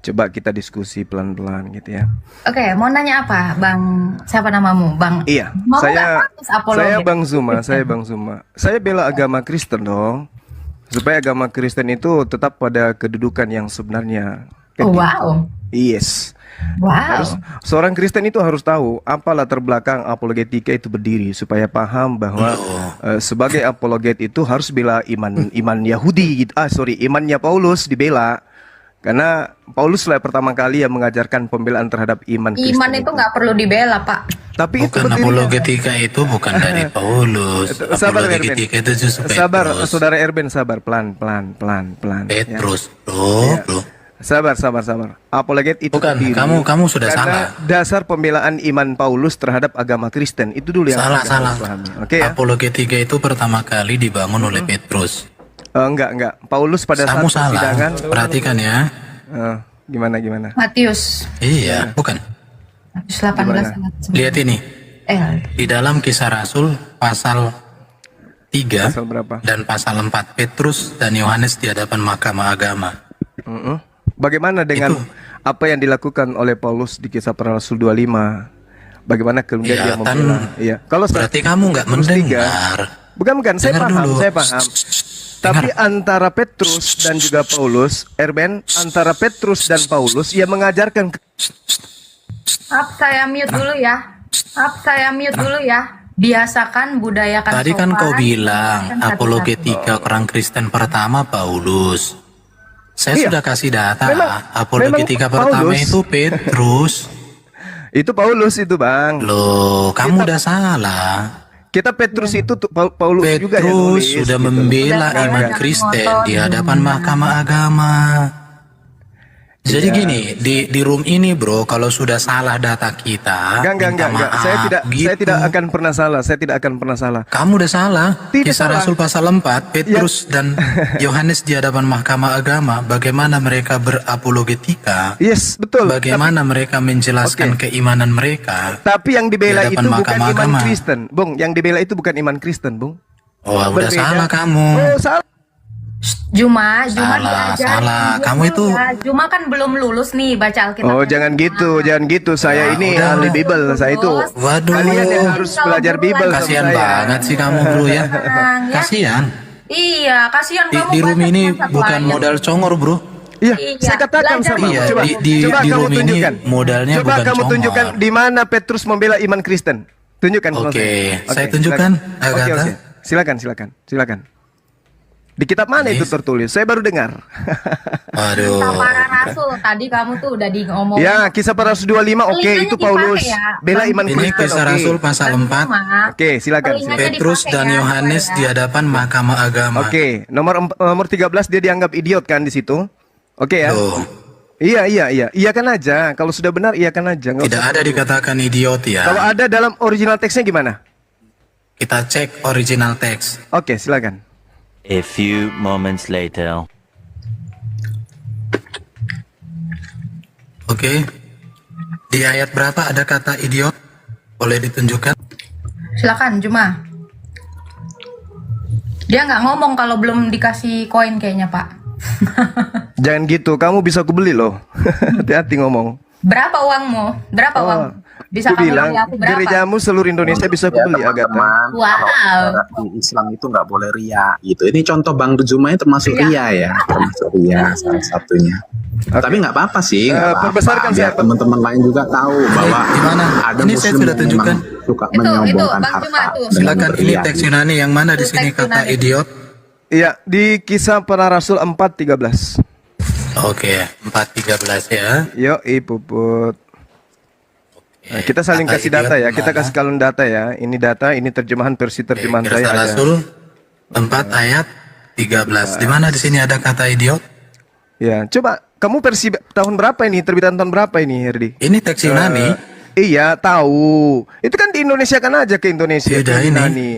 coba kita diskusi pelan-pelan gitu ya. Oke, mau nanya apa, Bang? Siapa namamu, Bang? Iya, Mau saya nggak pantas apologet? saya Bang Zuma, saya Bang Zuma. Saya bela agama Kristen dong. Supaya agama Kristen itu tetap pada kedudukan yang sebenarnya. Oh, wow. Yes. Wow. Seorang Kristen itu harus tahu apa latar belakang apologetika itu berdiri supaya paham bahwa sebagai apologet itu harus bela iman Yahudi gitu. Imannya Paulus dibela. Karena Paulus lah pertama kali yang mengajarkan pembelaan terhadap iman Kristen. Iman itu nggak perlu dibela, Pak. Tapi Bukan apologetika itu bukan dari Paulus. Sabar Erben. Apologetika itu justru Sabar, Petrus. saudara Erben, sabar, pelan. Petrus, Ya. bro. Sabar. Apologet itu Bukan, berdiri kamu sudah karena salah. dasar pembelaan iman Paulus terhadap agama Kristen itu dulu yang Salah. harus pahami. Oke ya? Apologetika itu pertama kali dibangun oleh Petrus. Enggak. Paulus pada Kamu saat salah. persidangan. Perhatikan ya. Gimana? Matius. Iya, bukan. Matius 18 ayat 9. Lihat ini. Di dalam Kisah Rasul pasal 3 Pasal berapa? dan pasal 4, Petrus dan Yohanes di hadapan Mahkamah Agama. Bagaimana dengan apa yang dilakukan oleh Paulus di Kisah Para Rasul 25? Bagaimana kemudian dia membela? Iya. Kalau Berarti kamu nggak mendengar. Bukan, saya Dengar paham, dulu. saya paham. Tapi antara Petrus dan juga Paulus, Erben, antara Petrus dan Paulus, ia mengajarkan Saya mute dulu ya. Biasakan budayakan Tadi kan sopan. kau bilang Kan satu-satu. apologetika orang Kristen pertama Paulus. Saya Iya. sudah kasih data. Memang Apologetika pertama Paulus. itu Petrus. itu Paulus itu, Bang. Loh, kamu udah salah. Kita Petrus itu Paulus juga yang Petrus nulis, sudah gitu. membela iman Kristen di hadapan Mahkamah Agama. Jadi gini, di room ini bro, kalau sudah salah data kita, minta Enggak. maaf, Saya gitu. tidak akan pernah salah. Saya tidak akan pernah salah. Kamu udah salah. Tidak Kisah salah. Rasul pasal 4, Petrus dan Yohanes di hadapan Mahkamah Agama, bagaimana mereka berapologetika? Yes, betul. Bagaimana mereka menjelaskan keimanan mereka? Tapi yang dibela Di itu hadapan bukan Mahkamah iman Agama. Kristen, Bung. Yang dibela itu bukan iman Kristen, Bung. Oh, udah Berbeda. salah kamu. Oh, salah. Juma Salah, diajarin salah. dia Kamu dulu itu ya. Juma kan belum lulus nih baca Alkitab. Oh, jangan gitu, jangan gitu. Saya ini ahli Bible, saya itu. Waduh. Kalian yang harus belajar Bible sama Kasihan saya. banget sih kamu bro ya. Kasihan. Iya, kasihan kamu Di room baca ini cuma satu bukan ayat. modal congor bro. Iya, Iya, saya katakan belajar sama. Iya, Coba, di coba kamu room ini tunjukkan. modalnya Coba bukan kamu congor. tunjukkan di mana Petrus membela iman Kristen. Tunjukkan sama Oke, saya. saya tunjukkan, silakan. Agatha. Oke. Silakan. Di kitab mana itu tertulis? Saya baru dengar. Aduh. Kisah para rasul tadi kamu tuh udah ngomong. Ya, Kisah Para Rasul 25, oke, Telinganya itu Paulus. dipakai ya, Bela iman Ini Kristen, Kisah oke. Rasul pasal 4. Oke, silakan. Petrus dan Yohanes di hadapan Mahkamah Agama. Oke, nomor 13 dia dianggap idiot kan di situ. Oke ya. Loh. Iya. Iyakan aja. Kalau sudah benar, iyakan aja. Nggak Tidak usah. ada dikatakan idiot ya. Kalau ada dalam original teksnya gimana? Kita cek original teks. Oke, silakan. A few moments later. Oke. Di ayat berapa ada kata idiot? Boleh ditunjukkan? Silakan Juma. Dia nggak ngomong kalau belum dikasih koin kayaknya Pak. Jangan gitu, kamu bisa kubeli loh. Hati-hati ngomong. Berapa uangmu? Berapa uang? Bisa Aku kamu bilang, beli aku berapa? gerejamu seluruh Indonesia bisa kubeli, Agatha. Wow. Di Islam itu nggak boleh ria gitu. Ini contoh Bang Juma termasuk ria ya, termasuk ria salah satunya. Tapi nggak apa-apa sih. nggak apa-apa. perbesarkan Biar teman-teman lain juga tahu bahwa ada Ini saya muslim sudah yang tunjukkan. memang suka Itu menyombongkan Bang Juma harta. tuh. Silakan, ini teks Yunani yang mana di sini kata idiot? Iya, di Kisah Para Rasul 4:13. Oke, 4:13 ya. Yo, Puput. Nah, kita saling kata kasih idiot data ya. Kita mana? kasih kalian data ya. Ini data, ini terjemahan versi terjemahan saya Kisah aja. Rasul 4 ayat 13. Di mana di sini ada kata idiot? Ya, coba kamu versi tahun berapa ini? Terbitan tahun berapa ini, Herdi? Ini teks Yunani. Iya, tahu. Itu kan di Indonesia kan aja ke Indonesia. Tidak ke ini. Yunani.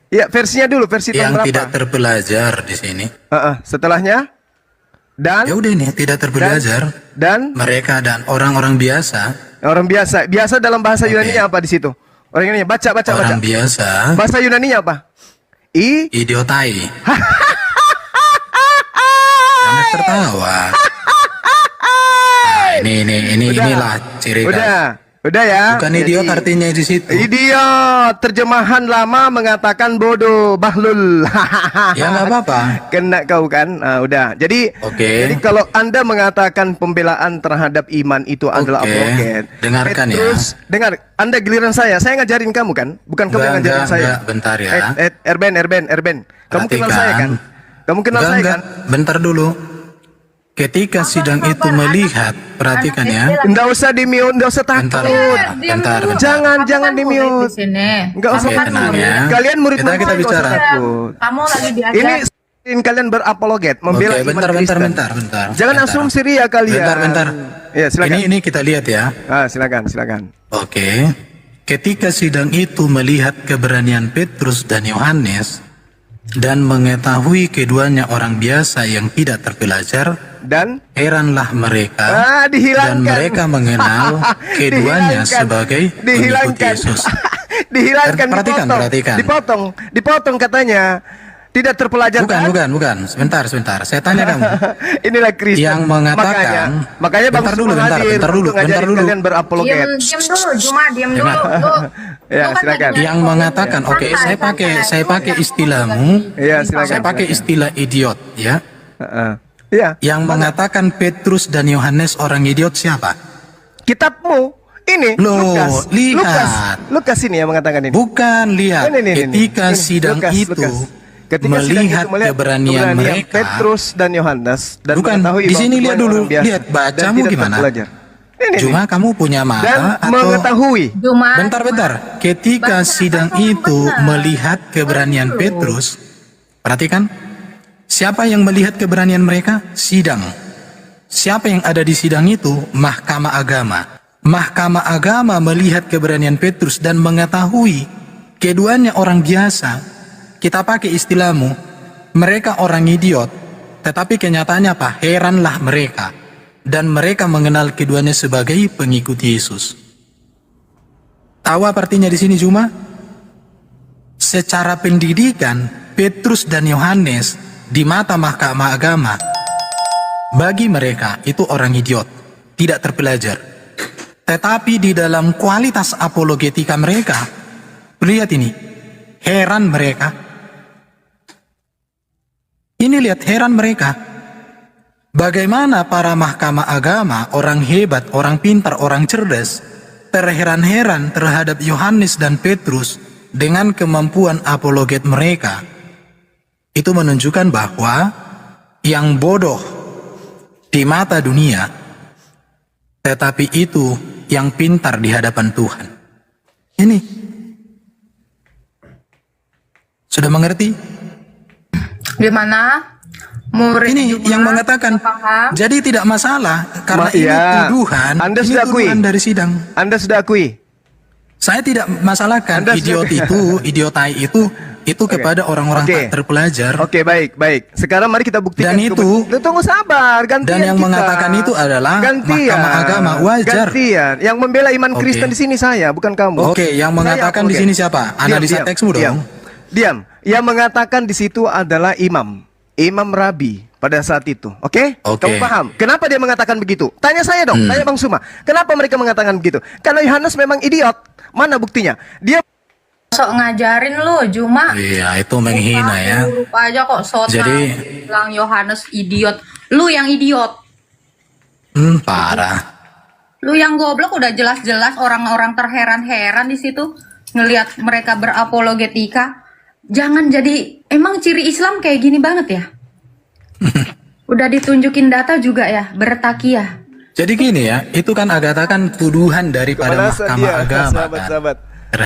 Iya, versinya dulu, versi tahun Yang berapa? tidak terpelajar di sini. Setelahnya? Dan? Ya udah ini tidak terpelajar. Dan? Mereka dan orang-orang biasa. Orang biasa. Biasa dalam bahasa Yunani-nya apa di situ? Orang Yunani baca. Orang biasa. Bahasa Yunani-nya apa? Idiotai. Jangan tertawa. Nah, inilah ciri khas. Udah ya. Bukan idiot artinya di situ. Idiot, terjemahan lama mengatakan bodoh, bahlul. Ya nggak apa-apa. Kena kau kan. Nah, udah. Jadi kalau Anda mengatakan pembelaan terhadap iman itu adalah apologet. Dengarkan ya. Terus dengar, Anda giliran saya ngajarin kamu kan? Bukan kamu yang ngajarin saya. Bentar ya. Erben. Kamu kenal saya kan? Kamu kenal saya kan? Bentar dulu. Ketika sidang itu melihat, perhatikan ya. Enggak usah di-mute, enggak usah takut. Bentar. Jangan di-mute. Enggak usah Oke, tenang takut. ya. Kalian murid-murid Kita nggak usah bicara. takut. Kamu lagi diajar. Ini kalian berapologet, membela Oke, iman Kristen. bentar. Jangan asumsi ria kalian. Bentar. Ya, silakan. Ini kita lihat ya. Silakan. Oke. Ketika sidang itu melihat keberanian Petrus dan Yohanes dan mengetahui keduanya orang biasa yang tidak terpelajar, dan heranlah mereka dihilangkan. dan mereka mengenal keduanya sebagai pengikut Yesus. Dihilangkan, Perhatikan. Dipotong katanya. Tidak terpelajar. Bukan. Sebentar. Saya tanya kamu. Inilah Kristen. Yang mengatakan. Makanya Bang bentar dulu. Kalian berapologet. Diam dulu, Juma, diam dulu. Ya, silakan. Yang mengatakan, oke, saya pakai istilahmu. Ya, silakan. Saya pakai istilah idiot, ya. Ya. Yang mengatakan Petrus dan Yohanes orang idiot siapa? Kitabmu. Ini Loh, lihat. Lukas ini yang mengatakan ini. Bukan, lihat. Ketika sidang itu melihat keberanian mereka, Petrus dan Yohanes dan bukan di sini lihat dulu, lihat bacamu gimana. Cuma kamu punya mata dan atau mengetahui. Bentar. Ketika sidang itu melihat keberanian Petrus, perhatikan. Siapa yang melihat keberanian mereka? Sidang. Siapa yang ada di sidang itu? Mahkamah Agama. Mahkamah Agama melihat keberanian Petrus dan mengetahui keduanya orang biasa. Kita pakai istilahmu, mereka orang idiot, tetapi kenyataannya apa? Heranlah mereka. Dan mereka mengenal keduanya sebagai pengikut Yesus. Tahu apa artinya di sini Juma? Secara pendidikan, Petrus dan Yohanes di mata mahkamah agama, bagi mereka itu orang idiot, tidak terpelajar. Tetapi di dalam kualitas apologetika mereka, lihat ini, heran mereka. Ini lihat heran mereka. Bagaimana para mahkamah agama, orang hebat, orang pintar, orang cerdas, terheran-heran terhadap Yohanes dan Petrus dengan kemampuan apologet mereka. Itu menunjukkan bahwa yang bodoh di mata dunia, tetapi itu yang pintar di hadapan Tuhan. Ini sudah mengerti? Gimana? Murid ini yang mengatakan jadi tidak masalah karena ini tuduhan. Anda ini sudah akui tuduhan dari sidang. Anda sudah akui. Saya tidak masalahkan idiot itu, idiotai itu kepada orang-orang tak terpelajar. Oke, baik. Sekarang mari kita buktikan. Dan itu tunggu sabar, gantian. Dan yang mengatakan itu adalah mahkamah agama, wajar. Gantian. Yang membela iman Kristen di sini saya, bukan kamu. Oke, yang mengatakan di sini siapa? Analisa teksmu dong. Diam. Yang mengatakan di situ adalah Imam Rabi pada saat itu. Oke? Kamu paham? Kenapa dia mengatakan begitu? Tanya saya dong, tanya Bang Suma. Kenapa mereka mengatakan begitu? Karena Yohanes memang idiot. Mana buktinya? Dia sok ngajarin lu, Juma. Iya, itu menghina ya. Lupa aja kok Jadi bilang Yohanes idiot. Lu yang idiot. Parah. Lu yang goblok, udah jelas-jelas orang-orang terheran-heran di situ ngelihat mereka berapologetika. Jangan jadi, emang ciri Islam kayak gini banget ya? Udah ditunjukin data juga ya, bertakiyah. Jadi gini ya, itu kan Agatha kan tuduhan daripada mahkamah agama.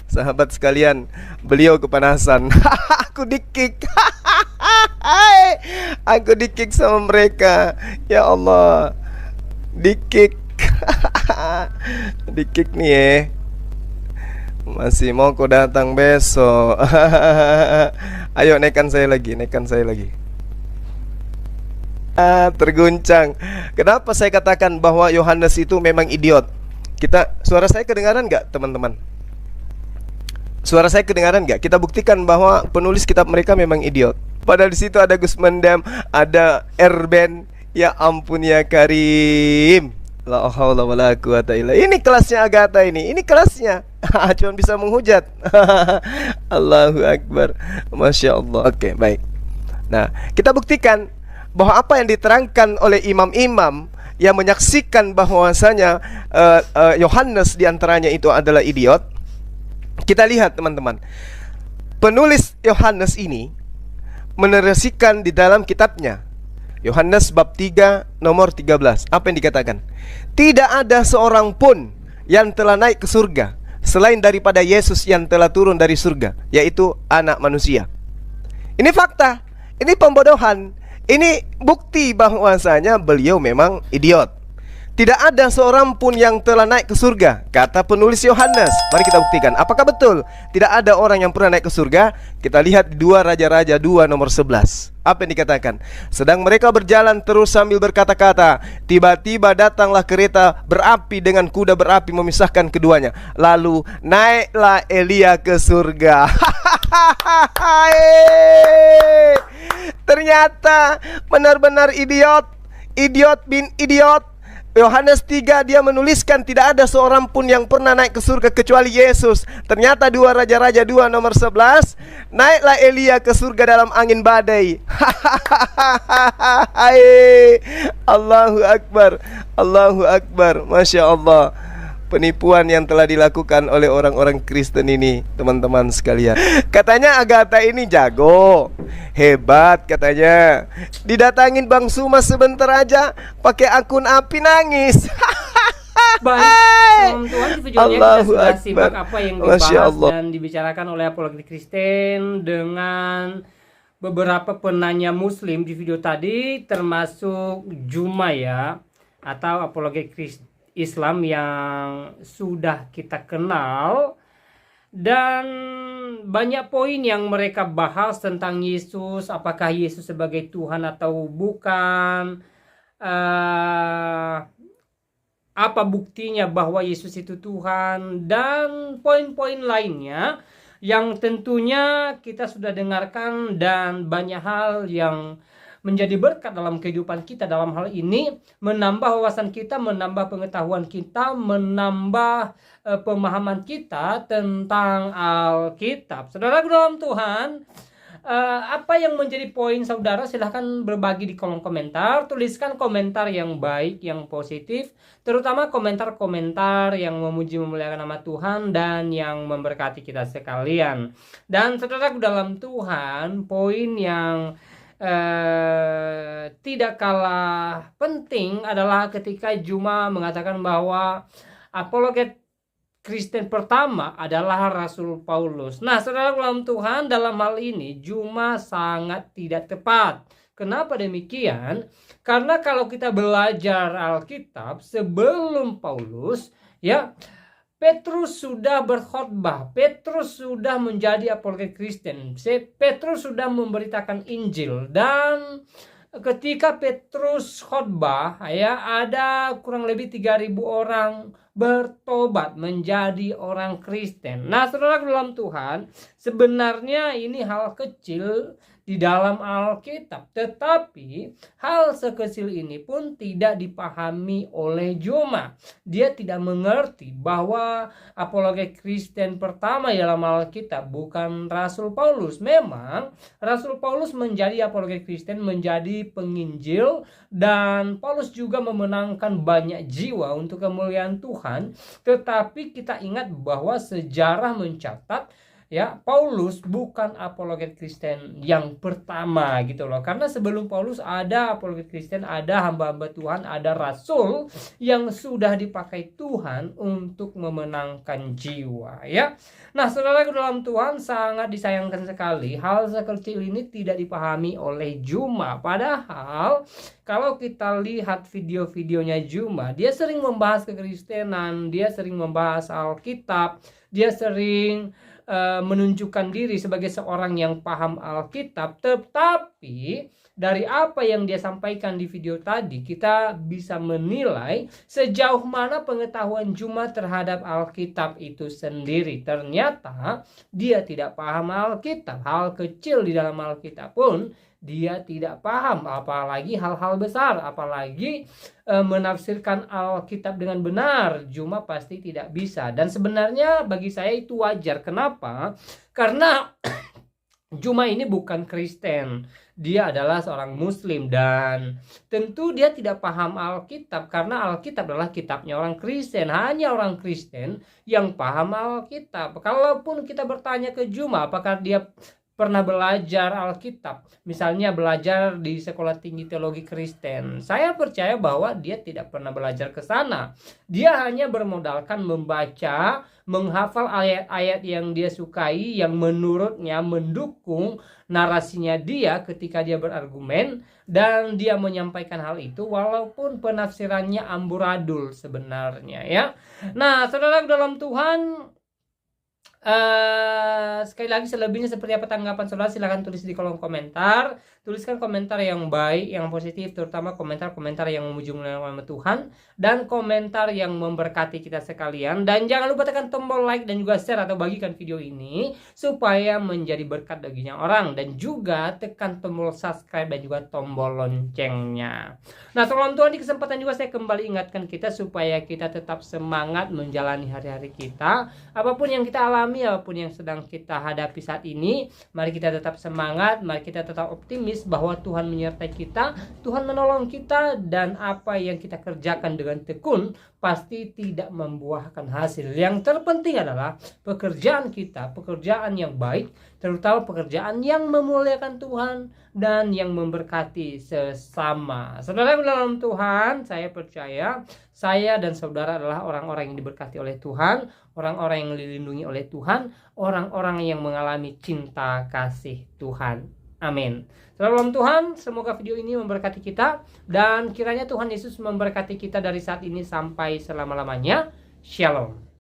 Sahabat sekalian, beliau kepanasan. Aku di-kick. Aku di-kick sama mereka. Ya Allah, di-kick. Di-kick nih ya. Masih mau kau datang besok. Ayo naikkan saya lagi. Terguncang. Kenapa saya katakan bahwa Yohanes itu memang idiot? Suara saya kedengaran nggak, teman-teman? Suara saya kedengaran nggak? Kita buktikan bahwa penulis kitab mereka memang idiot. Padahal di situ ada Gus Mendam, ada Erben. Ya ampun ya Karim. La haula wala quwata illa. Ini kelasnya Agatha ini. Ini kelasnya. Cuma bisa menghujat. Allahu Akbar. Masya Allah. Oke, baik. Nah, kita buktikan bahwa apa yang diterangkan oleh imam-imam yang menyaksikan bahwasanya Yohanes diantaranya itu adalah idiot. Kita lihat teman-teman, penulis Yohanes ini menerasikan di dalam kitabnya Yohanes bab 3 nomor 13. Apa yang dikatakan? Tidak ada seorang pun yang telah naik ke surga selain daripada Yesus yang telah turun dari surga, yaitu anak manusia. Ini fakta, ini pembodohan, ini bukti bahwasanya beliau memang idiot. Tidak ada seorang pun yang telah naik ke surga, kata penulis Yohanes. Mari kita buktikan, apakah betul tidak ada orang yang pernah naik ke surga? Kita lihat di 2 Raja-Raja 2 nomor 11. Apa yang dikatakan? Sedang mereka berjalan terus sambil berkata-kata, tiba-tiba datanglah kereta berapi dengan kuda berapi memisahkan keduanya. Lalu naiklah Elia ke surga. Ternyata benar-benar idiot. Idiot bin idiot. Yohanes 3 dia menuliskan tidak ada seorang pun yang pernah naik ke surga kecuali Yesus. Ternyata 2 Raja-Raja 2 nomor 11, naiklah Elia ke surga dalam angin badai. Allahu Akbar, Allahu Akbar. Masya Allah. Penipuan yang telah dilakukan oleh orang-orang Kristen ini, teman-teman sekalian. Katanya Agatha ini jago, hebat katanya. Didatangin Bang Suma sebentar aja, pakai akun api nangis. Baik, salam Tuhan, di videonya kita sudah simak apa yang dibahas dan dibicarakan oleh apologet Kristen dengan beberapa penanya Muslim di video tadi, termasuk Juma ya, atau apologet Kristen Islam yang sudah kita kenal. Dan banyak poin yang mereka bahas tentang Yesus, apakah Yesus sebagai Tuhan atau bukan, apa buktinya bahwa Yesus itu Tuhan, dan poin-poin lainnya yang tentunya kita sudah dengarkan, dan banyak hal yang menjadi berkat dalam kehidupan kita. Dalam hal ini menambah wawasan kita, menambah pengetahuan kita, menambah pemahaman kita tentang Alkitab. Saudara dalam Tuhan, apa yang menjadi poin saudara? Silahkan berbagi di kolom komentar. Tuliskan komentar yang baik, yang positif, terutama komentar-komentar yang memuji memuliakan nama Tuhan dan yang memberkati kita sekalian. Dan saudara dalam Tuhan, poin yang tidak kalah penting adalah ketika Juma mengatakan bahwa apologet Kristen pertama adalah Rasul Paulus. Nah, saudara dalam Tuhan, dalam hal ini Juma sangat tidak tepat. Kenapa demikian? Karena kalau kita belajar Alkitab sebelum Paulus, ya, Petrus sudah berkhotbah, Petrus sudah menjadi apologet Kristen, Petrus sudah memberitakan Injil, dan ketika Petrus khotbah, ya, ada kurang lebih 3.000 orang bertobat menjadi orang Kristen. Nah, saudara dalam Tuhan, sebenarnya ini hal kecil di dalam Alkitab, tetapi hal sekecil ini pun tidak dipahami oleh Juma. Dia tidak mengerti bahwa apologet Kristen pertama dalam Alkitab bukan Rasul Paulus. Memang Rasul Paulus menjadi apologet Kristen, menjadi penginjil, dan Paulus juga memenangkan banyak jiwa untuk kemuliaan Tuhan. Tetapi kita ingat bahwa sejarah mencatat, ya, Paulus bukan apologet Kristen yang pertama gitu loh. Karena sebelum Paulus ada apologet Kristen, ada hamba-hamba Tuhan, ada rasul yang sudah dipakai Tuhan untuk memenangkan jiwa, ya. Nah, saudara dalam Tuhan, sangat disayangkan sekali hal sekecil ini tidak dipahami oleh Juma. Padahal kalau kita lihat video-videonya Juma, dia sering membahas kekristenan, dia sering membahas Alkitab, dia sering menunjukkan diri sebagai seorang yang paham Alkitab. Tetapi dari apa yang dia sampaikan di video tadi, kita bisa menilai sejauh mana pengetahuan Juma terhadap Alkitab itu sendiri. Ternyata dia tidak paham Alkitab. Hal kecil di dalam Alkitab pun dia tidak paham, apalagi hal-hal besar, apalagi menafsirkan Alkitab dengan benar. Juma pasti tidak bisa. Dan sebenarnya bagi saya itu wajar. Kenapa? Karena Juma ini bukan Kristen, dia adalah seorang Muslim, dan tentu dia tidak paham Alkitab karena Alkitab adalah kitabnya orang Kristen. Hanya orang Kristen yang paham Alkitab. Kalaupun kita bertanya ke Juma apakah dia pernah belajar Alkitab, misalnya belajar di sekolah tinggi teologi Kristen, saya percaya bahwa dia tidak pernah belajar ke sana. Dia hanya bermodalkan membaca, menghafal ayat-ayat yang dia sukai, yang menurutnya mendukung narasinya dia ketika dia berargumen, dan dia menyampaikan hal itu walaupun penafsirannya amburadul sebenarnya, ya. Nah, saudara dalam Tuhan, sekali lagi selebihnya seperti apa tanggapan saudara, silahkan tulis di kolom komentar. Tuliskan komentar yang baik, yang positif, terutama komentar-komentar yang memuji nama Tuhan dan komentar yang memberkati kita sekalian. Dan jangan lupa tekan tombol like dan juga share atau bagikan video ini supaya menjadi berkat baginya orang, dan juga tekan tombol subscribe dan juga tombol loncengnya. Nah, tolong Tuhan, di kesempatan juga saya kembali ingatkan kita supaya kita tetap semangat menjalani hari-hari kita. Apapun yang kita alami, apapun yang sedang kita hadapi saat ini, mari kita tetap semangat, mari kita tetap optimis bahwa Tuhan menyertai kita, Tuhan menolong kita, dan apa yang kita kerjakan dengan tekun pasti tidak membuahkan hasil. Yang terpenting adalah pekerjaan kita, pekerjaan yang baik, terutama pekerjaan yang memuliakan Tuhan dan yang memberkati sesama. Saudara dalam Tuhan, saya percaya saya dan saudara adalah orang-orang yang diberkati oleh Tuhan, orang-orang yang dilindungi oleh Tuhan, orang-orang yang mengalami cinta kasih Tuhan. Amin. Salam Tuhan, semoga video ini memberkati kita, dan kiranya Tuhan Yesus memberkati kita dari saat ini sampai selama-lamanya. Shalom.